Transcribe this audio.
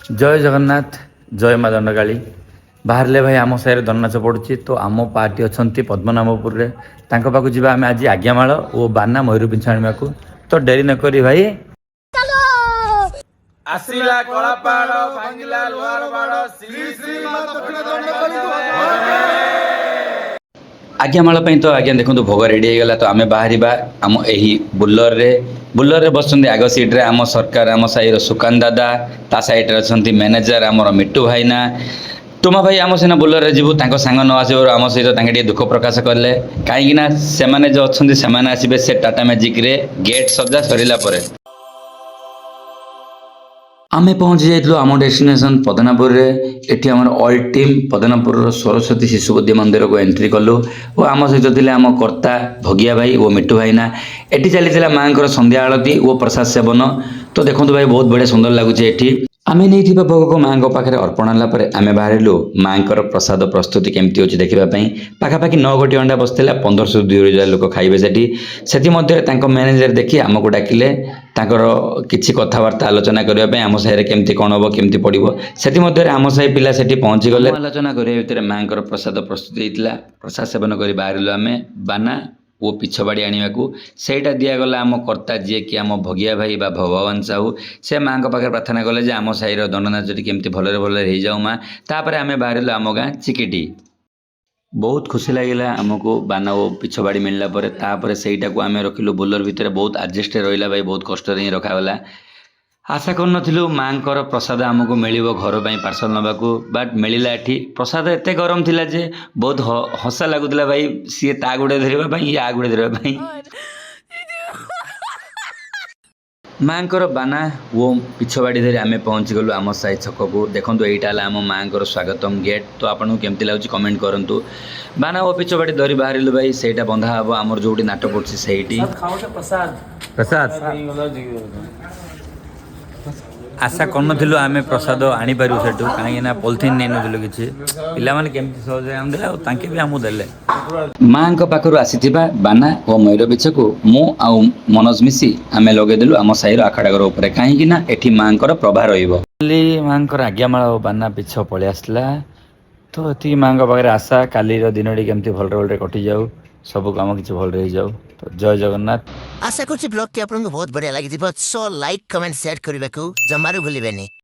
जय जगन्नाथ जय माँ दंडकाली बाहर भाई आम साइड दंडनाच पड़ुची तो आम पार्टी अच्छा पद्मनाभपुर में पाक जी आम आज आज्ञामाल और बाना मयूर पिंछ आने को तो डेरी नक भाई ଆସିଲା କଳାପାହାଡ଼ ଭାଙ୍ଗିଲା ଲୁହାର ବାଡ଼ ଶ୍ରୀ ଶ୍ରୀ ମା ଦକ୍ଷିଣ ଦଣ୍ଡକାଳୀଙ୍କୁ आज्ञामाल तो आज्ञा देखो भोग रेडी होगा तो आम बाहर आम यही बुलर बस आग सीट्रे आम सरकार आम साईर सुकान दादा ता साइड अच्छा मैनेजर आमर मिट्टू भाईना टुमा भाई आम सीना बुलर जीवु सांग न आस आम सहित दुख प्रकाश कले कहीं से जो अच्छा से आसबे से टाटा मैजिक रे गेट सजा सरला आमे पहुंची जाइलु आम डेस्टिनेशन पदनापुर रे एठी हमर ऑल टीम पदनापुर सरस्वती शिशु विद्या मंदिर को एंट्री कलु और आम सहित थिले आम कर्ता भगिया भाई और मिट्टू भाईना एठी चली माँ संध्या आलती और प्रसाद सेवन तो देखो भाई बहुत बढ़िया सुंदर लगुच एठी आमे नहीं भोग को माँ पाखे अर्पण है आम बाहर माँ प्रसाद प्रस्तुति केमती अच्छी देखापी पाखापाखि 9 गोटी अंडा बसला 1500-2000 लोक खाइबे से मैनेजर देखी आमको डाकिले किसी कथबार्ता आलोचना करने आम साहि केमती कौन हम केमती पड़ो से आम साहि पिला से पहुँची गले आलोचना करने भितर माँ प्रसाद प्रस्तुति होता प्रसाद सेवन कर बाहर आम बाना वो पिछबाड़ी आने को सहीटा दिगला आम कर्ता जी कि आम भगिया भाई बा भगवान साहू से माँ पाखे प्रार्थना कले जे आम साहिर दंडनाचटी केमती भलरे भलरे हो जाऊ माँ तापर आम बाहर आम गाँ चिकिटी बहुत खुशी लगिला आमको बाना वो पिछबाड़ी मिलला परे तापर सहीटा को आम रखिलु बुलर भितर बहुत आडजस्ट रहा भाई बहुत कष्ट ही रखागला आशा कर माँ प्रसाद आमको मिल घर पर पार्सल नाकू बट मिलला एठी प्रसाद एत गरम थिला जे बहुत हसा लगुला भाई सी ता गुड़े धरवाई ये आ गुड़े धरवाई माँ बाना वो पिछबाड़ी धरी आम पहुँची गलु आम साई छक को देखो यहीटा आम माँ स्वागतम गेट तो आपको केमती लगुच कमेंट करूँ बाना वो पिछबाड़ी धरी बाहर भाई सहीटा बंधा हम आमर जो नाटक पड़ी से प्रसाद आशा कर आम प्रसाद आनीपारू से कहीं पॉलिथिन नहीं नथिलु किछि पिलामाने केमती सहज आमदे आ तांके भी आमु देले माँ पाखु आसी बाना और मयूर बिछ को मु आउ मनोज मिसी आम लगेदेलु आम साहिर आखड़ा घर उपर कहीं एठी माँ प्रभा रही माँ आज्ञामाल और बाना पिछ पलि आसला तो ये माँ पाखे आशा काली दिन केमती भलरे भलरे कटि जाऊ सब काम किसी भल रही जाऊ तो जय जगन्नाथ आशा कर ब्लॉग के आपको बहुत बढ़िया लगी सो लाइक कमेंट शेयर करने को जमारू भूलिबेनी।